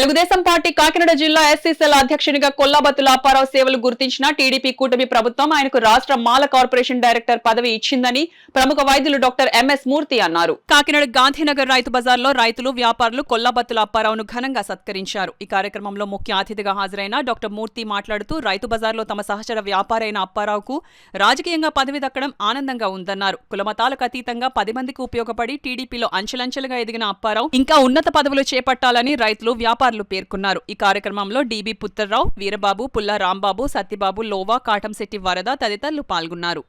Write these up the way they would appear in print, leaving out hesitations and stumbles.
Telugu Desam party Kakinada జిల్లా SC cell అధ్యక్షునిగా కొల్లాబత్తుల అప్పారావు సేవలు గుర్తించిన టీడీపీ కూటమి ప్రభుత్వం ఆయనకు రాష్ట్ర మాల కార్పొరేషన్ డైరెక్టర్ పదవి ఇచ్చిందని ప్రముఖ వైద్యులు డాక్టర్ ఎంఎస్ మూర్తి అన్నారు. కాకినాడ గాంధీనగర్ రైతు బజార్లో రైతులు, వ్యాపారులు కొల్లాబత్తుల అప్పారావును ఘనంగా సత్కరించారు. ఈ కార్యక్రమంలో ముఖ్య అతిథిగా హాజరైన డాక్టర్ మూర్తి మాట్లాడుతూ రైతు బజార్లో తమ సహచర వ్యాపారైన అప్పారావుకు రాజకీయంగా పదవి దక్కడం ఆనందంగా ఉందన్నారు. కులమతాలకు అతీతంగా 10 మందికి ఉపయోగపడి టీడీపీలో అంచెలంచెలుగా ఎదిగిన అప్పారావు ఇంకా ఉన్నత పదవులు చేపట్టాలని రైతులు, వ్యాపారులు పేర్కొన్నారు. ఈ కార్యక్రమంలో డీబీ పుత్తర్రావు, వీరబాబు, పుల్ల రాంబాబు, సత్యబాబు, లోవా, కాటంశెట్టి వరద తదితరులు పాల్గొన్నారు.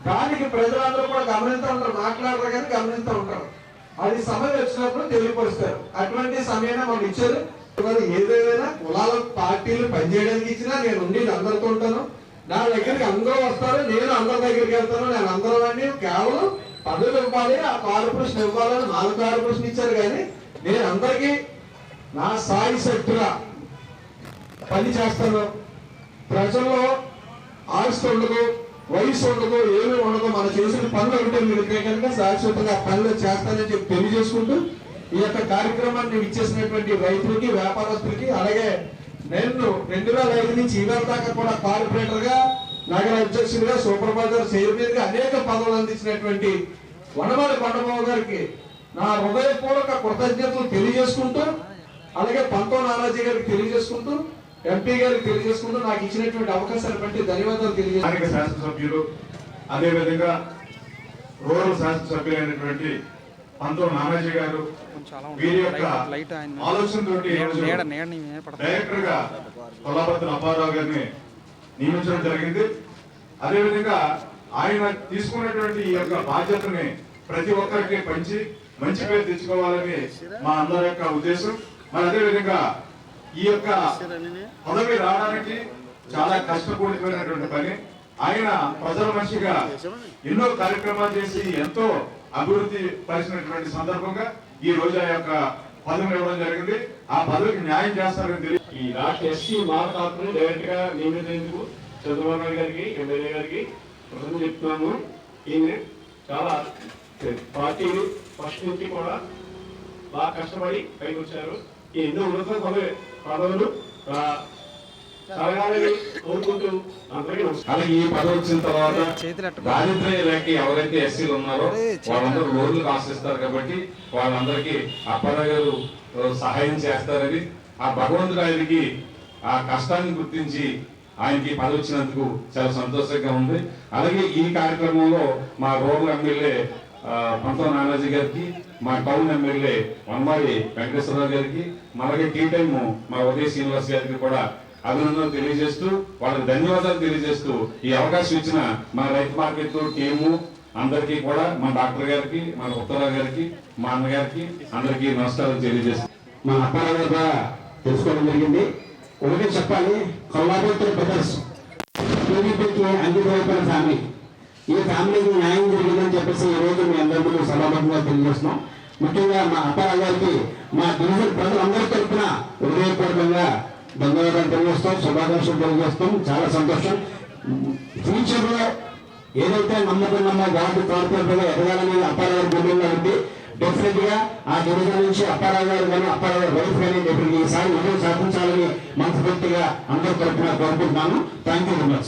దానికి ప్రజలందరూ కూడా గమనిస్తూ ఉంటారు, మాట్లాడరు కానీ గమనిస్తూ ఉంటారు. అది సమయం వచ్చినప్పుడు తెలియపరుస్తారు. అటువంటి సమయాన్ని మాకు ఇచ్చారు. ఏదైనా కులాల పార్టీలు పనిచేయడానికి ఇచ్చినా నేను ఉండి అందరితో ఉంటాను. నా దగ్గరికి అందరూ వస్తారు, నేను అందరి దగ్గరికి వెళ్తాను. నేను అందరూ అని కేవలం పదవి ఇవ్వాలి, ఆ కార్పొరేషన్ ఇవ్వాలని 4 కార్పొరేషన్ ఇచ్చారు. కానీ నేను అందరికీ నా స్థాయి శక్తిగా పని చేస్తాను. ప్రజల్లో ఆస్తి ఉండదు, వయసు ఉండదు, ఏమీ ఉండదు. మనం చేసిన పనులు ఉంటే మీరు కనుక శాశ్వతంగా పనులు చేస్తానని చెప్పి తెలియజేసుకుంటూ ఈ యొక్క కార్యక్రమాన్ని ఇచ్చేసినటువంటి రైతులకి, వ్యాపారస్తులకి, అలాగే నేను 2005 నుంచి ఇవాళ దాకా కూడా కార్పొరేటర్ గా, నగర అధ్యక్షుడిగా, సూపర్వైజర్, చైర్మన్ గా అనేక పదవులు అందించినటువంటి వనమాలి కొండబాబు గారికి నా హృదయపూర్వక కృతజ్ఞతలు తెలియజేసుకుంటూ, అలాగే పంతో నారాజీ గారికి తెలియజేసుకుంటూ, ఎంపీ గారికి తెలియజేసుకుంటూ నాకు ఇచ్చినటువంటి అవకాశాన్ని బట్టి ధన్యవాదాలు తెలియజేస్తాను. శాసనసభ్యులు, అదేవిధంగా రూరల్ శాసనసభ్యులైనటువంటి పంతో నారాజీ గారు, వీరి యొక్క ఆలోచనతో డైరెక్టర్ గా కొల్లాబత్తుల అప్పారావు గారిని నియమించడం జరిగింది. అదేవిధంగా ఆయన తీసుకున్నటువంటి ఈ యొక్క బాధ్యతని ప్రతి ఒక్కరికి పంచి మంచి పేరు తెచ్చుకోవాలని మా అందరి యొక్క ఉద్దేశం. మరి అదేవిధంగా ఈ యొక్క పదవి రావడానికి చాలా కష్టపూరితమైనటువంటి పని. ఆయన ప్రజల మనిషిగా ఎన్నో కార్యక్రమాలు చేసి ఎంతో అభివృద్ధి పరిచినటువంటి సందర్భంగా ఈ రోజు ఆ యొక్క పదవిని ఇవ్వడం జరిగింది. ఆ పదవికి న్యాయం చేస్తారని తెలియదు. ఈ రాష్ట్ర ఎస్సీ మాల కార్పొరేషన్ డైరెక్ట్ గా నియమించేందుకు చంద్రబాబు నాయుడు గారికి, ఎమ్మెల్యే గారికి ప్రజలు చెప్తున్నాము. ఈయన చాలా పార్టీని ఫస్ట్ నుంచి కూడా బాగా కష్టపడి పైకి వచ్చారు. ఈ ఎన్నో ఉన్నత పదవులు అలాగే ఈ పదవి వచ్చిన తర్వాత దారిద్ర్య రేఖ ఎవరైతే ఎస్సీలు ఉన్నారో వాళ్ళందరూ లోన్లు ఆశిస్తారు. కాబట్టి వాళ్ళందరికీ అప్పారావు గారు సహాయం చేస్తారని ఆ భగవంతుడు ఆయనకి ఆ కష్టాన్ని గుర్తించి ఆయనకి పదవి వచ్చినందుకు చాలా సంతోషంగా ఉంది. అలాగే ఈ కార్యక్రమంలో మా రూరల్ ఎమ్మెల్యే పంతో నానాజీ గారికి, మా టౌన్ ఎమ్మెల్యే వనమాలి వెంకటేశ్వరరావు గారికి, అలాగే టీ టైమ్ మా ఉదయ శ్రీనివాస్ గారికి కూడా అభినందనలు తెలియజేస్తూ, వాళ్ళకి ధన్యవాదాలు తెలియజేస్తూ ఈ అవకాశం ఇచ్చిన మా రైతు మార్కెట్ టీము అందరికీ కూడా, మా డాక్టర్ గారికి, మా ఉత్తరావు గారికి, మా అన్నగారికి అందరికీ నమస్కారం తెలియజేస్తూ మా అప్పారావు గారు కూడా తెలుసుకోవడం జరిగింది. ఒకటి చెప్పాలి, కొల్లాబత్తుల బ్రదర్స్ టీడీపీకి అంకితమైపోయిన ఫ్యామిలీ. ఈ ఫ్యామిలీకి న్యాయం జరిగిందని చెప్పేసి ఈ రోజు మీ అందరి ముందు సభాముఖంగా తెలియజేస్తున్నాం. ముఖ్యంగా మా అప్పారావు గారికి మా డివిజన్ ప్రజలందరి తరఫున హృదయపూర్వకంగా ధన్యవాదాలు తెలియజేస్తాం, శుభాకాంక్షలు తెలియజేస్తాం. చాలా సంతోషం. ఫ్యూచర్ లో ఏదైతే నమ్మకం వార్డు కార్పొరేటర్ గా ఎదగాలని అప్పారావు గారి గుండెల్లో ఉంది. డెఫినెట్ గా ఆ డివిజన్ నుంచి అప్పారావు గారు కానీ, అప్పారావు గారు వైఫ్ కానీ ఈసారి విజయం సాధించాలని మనస్ఫూర్తిగా అందరి తరఫున కోరుకుంటున్నాను. Thank you very much.